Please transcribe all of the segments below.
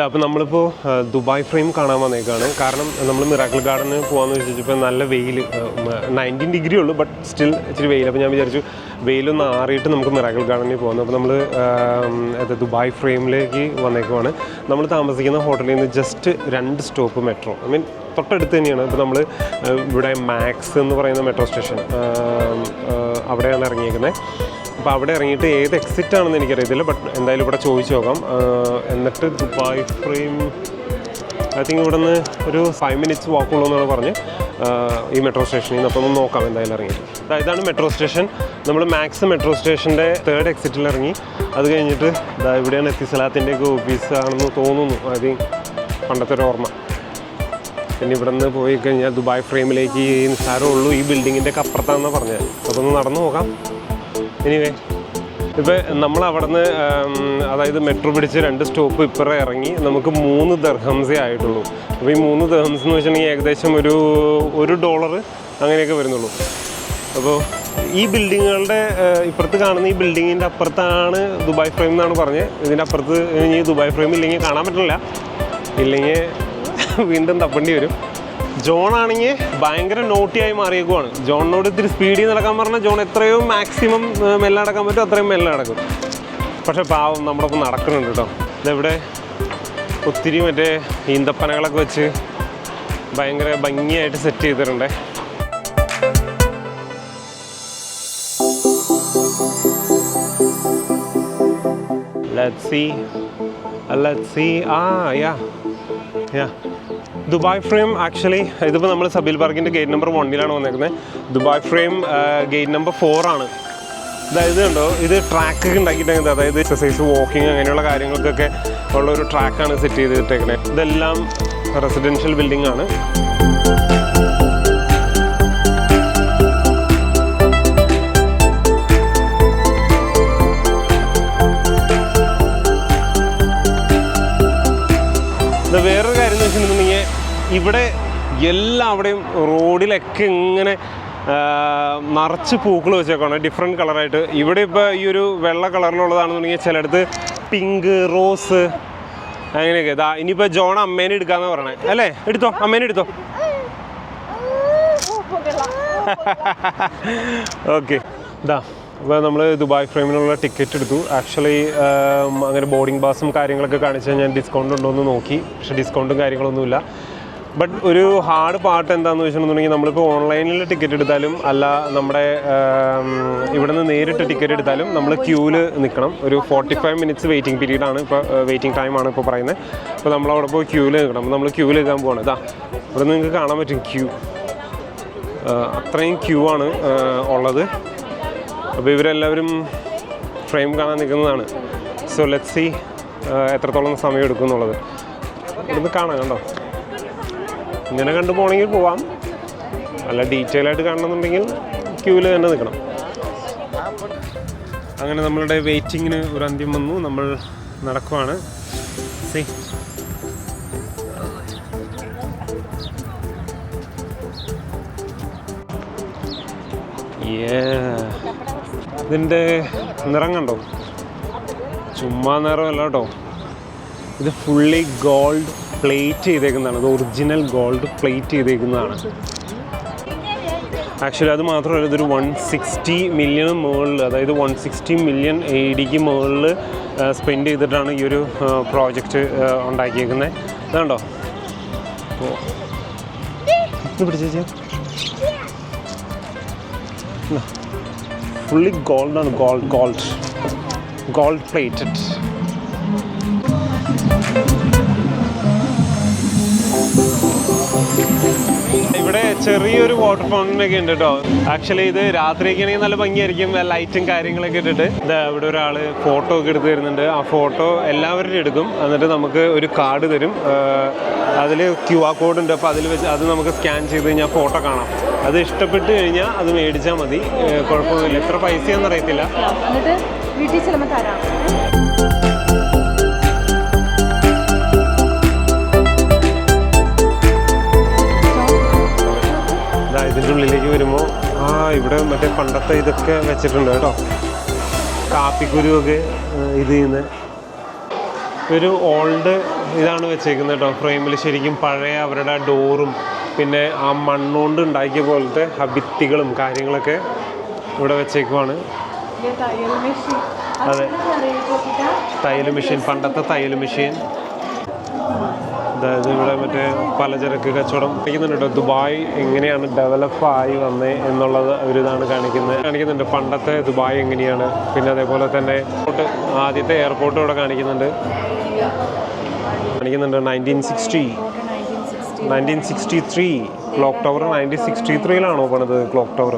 അപ്പോൾ നമ്മളിപ്പോൾ Dubai frame കാണാൻ വന്നേക്കാണ്. കാരണം നമ്മൾ മിറാക്കിൾ ഗാർഡന് പോകാമെന്ന് വെച്ചിപ്പോൾ നല്ല വെയിൽ, 19 ഡിഗ്രി ഉള്ളൂ, ബട്ട് സ്റ്റിൽ ഇച്ചിരി വെയിൽ. അപ്പോൾ ഞാൻ വിചാരിച്ചു വെയിലൊന്ന് ആറിയിട്ട് നമുക്ക് മിറാക്കിൾ ഗാർഡനിൽ പോകുന്നു. അപ്പോൾ നമ്മൾ ദുബായ് ഫ്രെയിമിലേക്ക് വന്നേക്കുവാണ്. നമ്മൾ താമസിക്കുന്ന ഹോട്ടലിൽ നിന്ന് just 2 stop metro, I mean തൊട്ടടുത്ത് തന്നെയാണ്. ഇപ്പോൾ നമ്മൾ ഇവിടെ മാക്സ് എന്ന് പറയുന്ന മെട്രോ സ്റ്റേഷൻ അവിടെയാണ് ഇറങ്ങിയേക്കുന്നത്. അപ്പോൾ അവിടെ ഇറങ്ങിയിട്ട് ഏത് എക്സിറ്റ് ആണെന്ന് എനിക്കറിയത്തില്ല, ബട്ട് എന്തായാലും ഇവിടെ ചോദിച്ചു നോക്കാം. എന്നിട്ട് ദുബായ് ഫ്രെയിം ഐ തിങ്ക് ഇവിടെ നിന്ന് ഒരു 5 മിനിറ്റ്സ് വാക്കുള്ളൂ എന്നാണ് പറഞ്ഞ് ഈ മെട്രോ സ്റ്റേഷനിൽ നിന്ന്. അപ്പോൾ ഒന്ന് നോക്കാം എന്തായാലും ഇറങ്ങിയിട്ട്. ഇതാണ് മെട്രോ സ്റ്റേഷൻ. നമ്മൾ മാക്സ് മെട്രോ സ്റ്റേഷൻ്റെ 3rd എക്സിറ്റിൽ ഇറങ്ങി. അത് കഴിഞ്ഞിട്ട് ഇവിടെയാണ് എത്തിസലാത്തിൻ്റെയൊക്കെ ഓഫീസ് ആണെന്ന് തോന്നുന്നു. ഐ തിങ്ക് പണ്ടത്തെ ഒരു ഓർമ്മ. പിന്നെ ഇവിടെ നിന്ന് പോയി കഴിഞ്ഞാൽ ദുബായ് ഫ്രെയിമിലേക്ക് നിസ്സാരമേ ഉള്ളൂ. ഈ ബിൽഡിങ്ങിൻ്റെ ഒക്കെ അപ്പുറത്താണെന്ന് പറഞ്ഞത്. അപ്പോൾ ഒന്ന് നടന്നു നോക്കാം. എനിവേ ഇപ്പോൾ നമ്മളവിടെ നിന്ന് അതായത് മെട്രോ പിടിച്ച് 2 സ്റ്റോപ്പ് ഇപ്പുറം ഇറങ്ങി നമുക്ക് 3 ദിർഹംസേ ആയിട്ടുള്ളൂ. അപ്പോൾ ഈ 3 ദിർഹംസ് എന്ന് വെച്ചിട്ടുണ്ടെങ്കിൽ ഏകദേശം $1 അങ്ങനെയൊക്കെ വരുന്നുള്ളൂ. അപ്പോൾ ഈ ബിൽഡിങ്ങുകളുടെ ഇപ്പുറത്ത് കാണുന്ന ഈ ബിൽഡിങ്ങിൻ്റെ അപ്പുറത്താണ് ദുബായ് ഫ്രെയിം എന്നാണ് പറഞ്ഞത്. ഇതിൻ്റെ അപ്പുറത്ത് ഇനി ദുബായ് ഫ്രെയിം ഇല്ലെങ്കിൽ കാണാൻ പറ്റില്ല, ഇല്ലെങ്കിൽ വീണ്ടും തപ്പേണ്ടി വരും. ജോണാണെങ്കിൽ ഭയങ്കര നോട്ടിയായി മാറിയേക്കുവാണ്. ജോണിനോട് ഇത്തിരി സ്പീഡിൽ നടക്കാൻ പറഞ്ഞാൽ ജോൺ എത്രയോ മാക്സിമം മെല്ലെ നടക്കാൻ പറ്റും അത്രയും മെല്ലെ നടക്കും. പക്ഷേ പാവം നമ്മുടെ ഒപ്പം നടക്കുന്നുണ്ട് കേട്ടോ. ഇതെവിടെ ഒത്തിരി മറ്റേ ഈന്തപ്പനകളൊക്കെ വെച്ച് ഭയങ്കര ഭംഗിയായിട്ട് സെറ്റ് ചെയ്തിട്ടുണ്ടേ. Let's see. Yeah. Dubai frame actually ഇതിപ്പോൾ നമ്മൾ സബീൽ പാർക്കിൻ്റെ ഗേറ്റ് നമ്പർ 1 വന്നേക്കുന്നത്. ദുബായ് ഫ്രെയിം ഗേറ്റ് നമ്പർ 4 ആണ്. അതായത് കണ്ടോ, ഇത് ട്രാക്കൊക്കെ ഉണ്ടാക്കിയിട്ടേക്കുന്നത്, അതായത് എക്സസൈസ്, വാക്കിങ് അങ്ങനെയുള്ള കാര്യങ്ങൾക്കൊക്കെ ഉള്ളൊരു ട്രാക്കാണ് സെറ്റ് ചെയ്തിട്ടേക്കുന്നത്. ഇതെല്ലാം റെസിഡൻഷ്യൽ ബിൽഡിംഗ് ആണ്. വേറൊരു കാര്യം എന്ന് വെച്ചിട്ടുണ്ടെങ്കിൽ ഇവിടെ എല്ലാവിടെയും റോഡിലൊക്കെ ഇങ്ങനെ നിറച്ച് പൂക്കൾ വെച്ചേക്കാണ് ഡിഫറെൻറ്റ് കളറായിട്ട്. ഇവിടെ ഇപ്പോൾ ഈ ഒരു വെള്ള കളറിലുള്ളതാണെന്നുണ്ടെങ്കിൽ ചിലയിടത്ത് പിങ്ക്, റോസ് അങ്ങനെയൊക്കെ. ഇനിയിപ്പോൾ ജോൺ അമ്മേനെ എടുക്കാമെന്ന് പറയണേ അല്ലേ? എടുത്തോ, അമ്മേനെ എടുത്തോ. ഓക്കെ. അപ്പോൾ നമ്മൾ ദുബായ് ഫ്രെയിമിനുള്ള ടിക്കറ്റ് എടുത്തു. ആക്ച്വലി അങ്ങനെ ബോർഡിംഗ് പാസും കാര്യങ്ങളൊക്കെ കാണിച്ചാൽ ഞാൻ ഡിസ്കൗണ്ട് ഉണ്ടോ എന്ന് നോക്കി. പക്ഷേ ഡിസ്കൗണ്ടും കാര്യങ്ങളൊന്നുമില്ല. ബട്ട് ഒരു ഹാർഡ് പാർട്ട് എന്താണെന്ന് വെച്ചിട്ടുണ്ടെങ്കിൽ നമ്മളിപ്പോൾ ഓൺലൈനിൽ ടിക്കറ്റ് എടുത്താലും അല്ല നമ്മുടെ ഇവിടെ നിന്ന് നേരിട്ട് ടിക്കറ്റ് എടുത്താലും നമ്മൾ ക്യൂവിൽ നിൽക്കണം. ഒരു 45 മിനിറ്റ്സ് വെയിറ്റിംഗ് പീരീഡാണ് ഇപ്പോൾ, വെയിറ്റിംഗ് ടൈമാണ് ഇപ്പോൾ പറയുന്നത്. അപ്പോൾ നമ്മളവിടെ പോയി ക്യൂവിൽ നിൽക്കണം. അപ്പോൾ നമ്മൾ ക്യൂവിൽ നിൽക്കാൻ പോവാണ്. ഇവിടെ നിങ്ങൾക്ക് കാണാൻ പറ്റും ക്യൂ, അത്രയും ക്യൂ ആണ് ഉള്ളത്. അപ്പോൾ ഇവരെല്ലാവരും ഫ്രെയിം കാണാൻ നിൽക്കുന്നതാണ്. സോ ലെറ്റ്സ് സീ എത്രത്തോളം സമയം എടുക്കും എന്നുള്ളത്. ഇവിടുന്ന് കാണാം കണ്ടോ. ഇങ്ങനെ കണ്ടു പോകണമെങ്കിൽ പോവാം, അല്ല ഡീറ്റെയിൽ ആയിട്ട് കാണണമെന്നുണ്ടെങ്കിൽ ക്യൂവിൽ തന്നെ നിൽക്കണം. അങ്ങനെ നമ്മളുടെ വെയിറ്റിങ്ങിന് ഒരു അന്ത്യം വന്നു. നമ്മൾ നടക്കുവാണ്. സീ ഇതിൻ്റെ നിറം കണ്ടോ, ചുമ്മാ നിറമല്ല കേട്ടോ. ഇത് ഫുള്ളി ഗോൾഡ് പ്ലേറ്റ് ചെയ്തേക്കുന്നതാണ്. ഇത് ഒറിജിനൽ ഗോൾഡ് പ്ലേറ്റ് ചെയ്തേക്കുന്നതാണ്. ആക്ച്വലി അത് മാത്രമല്ല, ഇതൊരു 160 മില്യൺ മുകളിൽ, അതായത് 160 മില്യൺ AD മുകളിൽ സ്പെൻഡ് ചെയ്തിട്ടാണ് ഈ ഒരു പ്രോജക്റ്റ് ഉണ്ടാക്കിയേക്കുന്നത്. അതുകൊണ്ടോ ഇത് പിടിച്ചേ, ഫുള്ളി ഗോൾഡാണ്. Gold plated. ഇവിടെ ചെറിയൊരു വാട്ടർ ഫൗണ്ടനൊക്കെ ഉണ്ട് കേട്ടോ. ആക്ച്വലി ഇത് രാത്രിയൊക്കെ ആണെങ്കിൽ നല്ല ഭംഗിയായിരിക്കും, ലൈറ്റും കാര്യങ്ങളൊക്കെ ഇട്ടിട്ട്. ഇവിടെ ഒരാൾ ഫോട്ടോ ഒക്കെ എടുത്ത് തരുന്നുണ്ട്. ആ ഫോട്ടോ എല്ലാവരും എടുക്കും. എന്നിട്ട് നമുക്ക് ഒരു കാർഡ് തരും. അതിൽ QR കോഡ് ഉണ്ട്. അപ്പോൾ അതിൽ വെച്ച് അത് നമുക്ക് സ്കാൻ ചെയ്ത് കഴിഞ്ഞാൽ ഫോട്ടോ കാണാം. അത് ഇഷ്ടപ്പെട്ട് കഴിഞ്ഞാൽ അത് മേടിച്ചാൽ മതി, കുഴപ്പമൊന്നുമില്ല. എത്ര പൈസയാണെന്ന് അറിയത്തില്ല. വീട്ടിൽ ചെല്ലുമ്പോൾ തരാം. ഇതിൻ്റെ ഉള്ളിലേക്ക് വരുമ്പോൾ ഇവിടെ മറ്റേ പണ്ടത്തെ ഇതൊക്കെ വെച്ചിട്ടുണ്ട് കേട്ടോ. കാപ്പിക്കുരുവൊക്കെ ഇത് ചെയ്യുന്നത്. ഒരു ഓൾഡ് ഇതാണ് വെച്ചേക്കുന്നത് കേട്ടോ. ഫ്രെയിമിൽ ശരിക്കും പഴയ അവരുടെ ഡോറും പിന്നെ ആ മണ്ണുകൊണ്ട് ഉണ്ടാക്കിയ പോലത്തെ ഭിത്തികളും കാര്യങ്ങളൊക്കെ ഇവിടെ വെച്ചേക്കുവാണ്. അതെ, തയ്യൽ മെഷീൻ, പണ്ടത്തെ തയ്യൽ മെഷീൻ. അതായത് ഇവിടെ മറ്റേ പലചരക്ക് കച്ചവടം കാണിക്കുന്നുണ്ട് കേട്ടോ. ദുബായ് എങ്ങനെയാണ് ഡെവലപ്പായി വന്നേ എന്നുള്ളത് ഒരിതാണ് കാണിക്കുന്നുണ്ട്. പണ്ടത്തെ ദുബായ് എങ്ങനെയാണ്. പിന്നെ അതേപോലെ തന്നെ ആദ്യത്തെ എയർപോർട്ട് ഇവിടെ കാണിക്കുന്നുണ്ട് 1963 ക്ലോക്ക് ടവർ. 1963 പണിത് ക്ലോക്ക് ടവർ.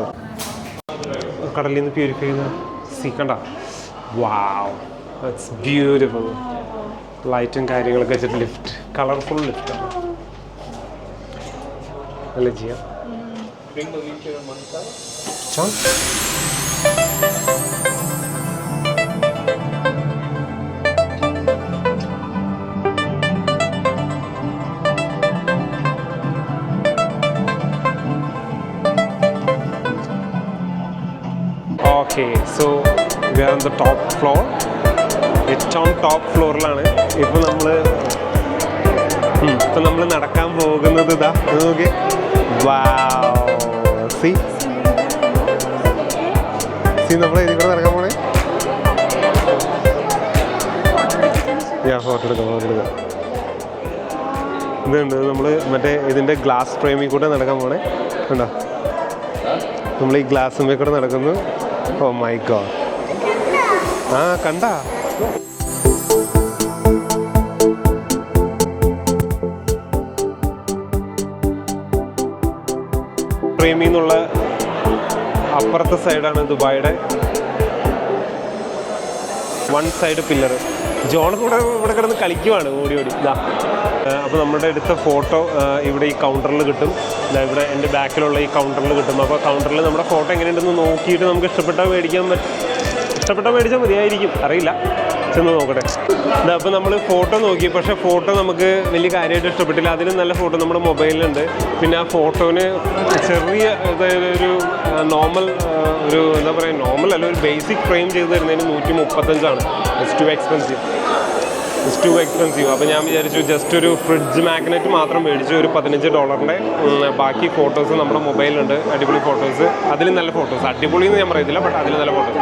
കടലിൽ നിന്ന് പ്യൂരിഫൈ ചെയ്യുന്ന കണ്ട. വാവ്, ഇറ്റ്സ് ബ്യൂട്ടിഫുൾ. ലൈറ്റും കാര്യങ്ങളൊക്കെ വെച്ചിട്ട് ലിഫ്റ്റ്, കളർഫുൾ ലിഫ്റ്റാണ്. അല്ലേ ചെയ്യാം. Okay, so we are on the top floor. ഏറ്റവും ടോപ്പ് ഫ്ലോറിലാണ് ഇപ്പം നമ്മൾ നടക്കാൻ പോകുന്നത്. ഇതാ നോക്കി. സി നമ്മൾ ഇതിൽ കൂടെ നടക്കാൻ പോണേ. ഫോട്ടോ എടുക്കാം. ഇതുണ്ട്, നമ്മൾ മറ്റേ ഇതിൻ്റെ ഗ്ലാസ് ഫ്രെയിമിൽ കൂടെ നടക്കാൻ പോണേ. കണ്ടോ, നമ്മൾ ഈ ഗ്ലാസ്സിന്മേൽ കൂടെ നടക്കുന്നു. Oh my god. കണ്ടാ. ഫ്രെയിമിൽ നിന്നുള്ള അപ്പുറത്തെ സൈഡാണ് ദുബായിയുടെ വൺ സൈഡ് പില്ലർ. ജോൺ കൂടെ ഇവിടെ കിടന്ന് കളിക്കുവാണ് ഓടി. ഇതാ, അപ്പോൾ നമ്മുടെ എടുത്ത ഫോട്ടോ ഇവിടെ ഈ കൗണ്ടറിൽ കിട്ടും. ഇവിടെ എൻ്റെ ബാക്കിലുള്ള ഈ കൗണ്ടറിൽ കിട്ടും. അപ്പോൾ കൗണ്ടറിൽ നമ്മുടെ ഫോട്ടോ എങ്ങനെയുണ്ടെന്ന് നോക്കിയിട്ട് നമുക്ക് ഇഷ്ടപ്പെട്ടാൽ മേടിച്ചാൽ മതിയായിരിക്കും, അറിയില്ല, ചെന്ന് നോക്കട്ടെ. ഇതാ, അപ്പോൾ നമ്മൾ ഫോട്ടോ നോക്കി, പക്ഷേ ഫോട്ടോ നമുക്ക് വലിയ കാര്യമായിട്ട് ഇഷ്ടപ്പെട്ടില്ല. അതിലും നല്ല ഫോട്ടോ നമ്മുടെ മൊബൈലിലുണ്ട്. പിന്നെ ആ ഫോട്ടോന് ചെറിയ ഒരു നോർമൽ, ഒരു എന്താ പറയുക, നോർമൽ അല്ല, ഒരു ബേസിക് ഫ്രെയിം ചെയ്ത് തരുന്നതിന് 135. It's to expensive. അപ്പോൾ ഞാൻ വിചാരിച്ചു ജസ്റ്റ് ഒരു ഫ്രിഡ്ജ് മാഗ്നറ്റ് മാത്രം മേടിച്ചു. ഒരു $15. ബാക്കി ഫോട്ടോസ് നമ്മുടെ മൊബൈലുണ്ട്, അടിപൊളി ഫോട്ടോസ്. അതിലും നല്ല ഫോട്ടോസ്, അടിപൊളി എന്ന് ഞാൻ പറയത്തില്ല, ബട്ട് അതിലും നല്ല ഫോട്ടോസ്.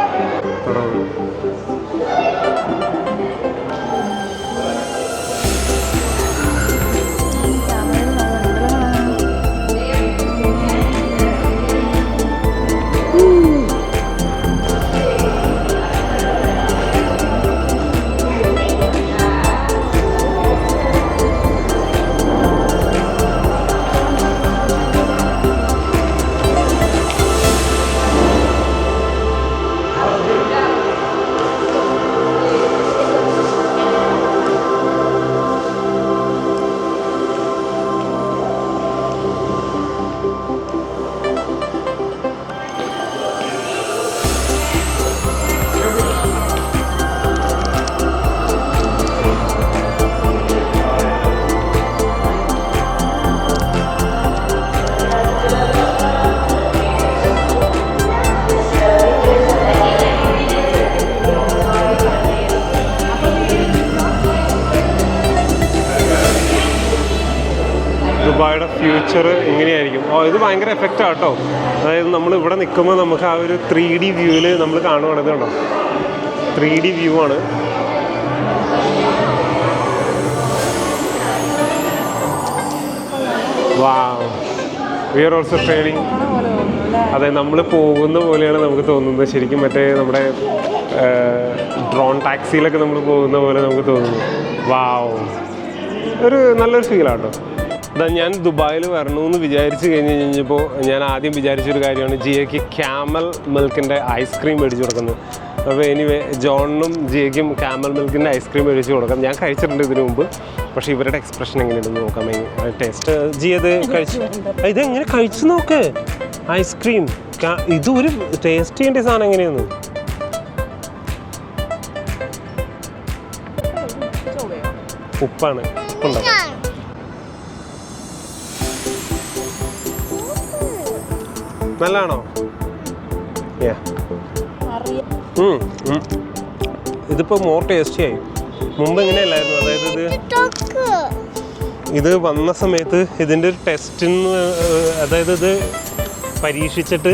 ദുബായിയുടെ ഫ്യൂച്ചർ എങ്ങനെയായിരിക്കും? ഇത് ഭയങ്കര എഫക്റ്റാണ് കേട്ടോ. അതായത് നമ്മൾ ഇവിടെ നിൽക്കുമ്പോൾ നമുക്ക് ആ ഒരു 3D വ്യൂവിൽ നമ്മൾ കാണുവാണത് കണ്ടോ. 3D വ്യൂ ആണ്. വാവ്, വി ആർ ഓൾസോ ട്രെയിനിങ്. അതെ, നമ്മൾ പോകുന്ന പോലെയാണ് നമുക്ക് തോന്നുന്നത്. ശരിക്കും മറ്റേ നമ്മുടെ ഡ്രോൺ ടാക്സിയിലൊക്കെ നമ്മൾ പോകുന്ന പോലെ നമുക്ക് തോന്നുന്നു. വാവ്, ഒരു നല്ലൊരു ഫീലാണ് കേട്ടോ. ഞാൻ ദുബായിൽ വരണമെന്ന് വിചാരിച്ച് കഴിഞ്ഞപ്പോൾ ഞാൻ ആദ്യം വിചാരിച്ചൊരു കാര്യമാണ് ജിയയ്ക്ക് ക്യാമൽ മിൽക്കിൻ്റെ ഐസ്ക്രീം മേടിച്ച് കൊടുക്കുന്നത്. അപ്പോൾ എനിവേ ജോണിനും ജിയയ്ക്കും ക്യാമൽ മിൽക്കിൻ്റെ ഐസ്ക്രീം മേടിച്ച് കൊടുക്കാം. ഞാൻ കഴിച്ചിട്ടുണ്ട് ഇതിനു മുമ്പ്, പക്ഷേ ഇവരുടെ എക്സ്പ്രഷൻ എങ്ങനെയുണ്ടെന്ന് നോക്കാം. ടേസ്റ്റ് ജി അത് കഴിച്ചു, ഇതെങ്ങനെ കഴിച്ചു നോക്ക് ഐസ്ക്രീം. ഇതൊരു ടേസ്റ്റ് ചെയ്യേണ്ട സാധനം എങ്ങനെയാണ്? ഉപ്പാണ്, ഉപ്പുണ്ടാവും. നല്ലതാണോ? ഇതിപ്പോൾ മോർ ടേസ്റ്റി ആയി. മുമ്പ് ഇങ്ങനെയല്ലായിരുന്നു. അതായത് ഇത് വന്ന സമയത്ത് ഇതിൻ്റെ ഒരു ടെസ്റ്റിന്, അതായത് ഇത് പരീക്ഷിച്ചിട്ട്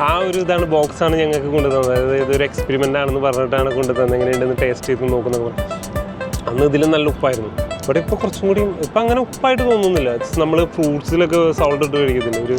ആ ഒരു ഇതാണ് ബോക്സാണ് ഞങ്ങൾക്ക് കൊണ്ടുതന്നത്. അതായത് ഇതൊരു എക്സ്പെരിമെൻ്റ് ആണെന്ന് പറഞ്ഞിട്ടാണ് കൊണ്ടുതന്നത്. എങ്ങനെയുണ്ടെന്ന് ടേസ്റ്റ് ചെയ്ത് നോക്കുന്നത്. അന്ന് ഇതിലും നല്ല ഉപ്പായിരുന്നു. ഇവിടെ ഇപ്പോൾ കുറച്ചും കൂടി ഇപ്പം അങ്ങനെ ഉപ്പായിട്ട് തോന്നുന്നില്ല. നമ്മൾ ഫ്രൂട്ട്സിലൊക്കെ സോൾട്ട് ഇട്ട് കഴിക്കത്തില്ല ഒരു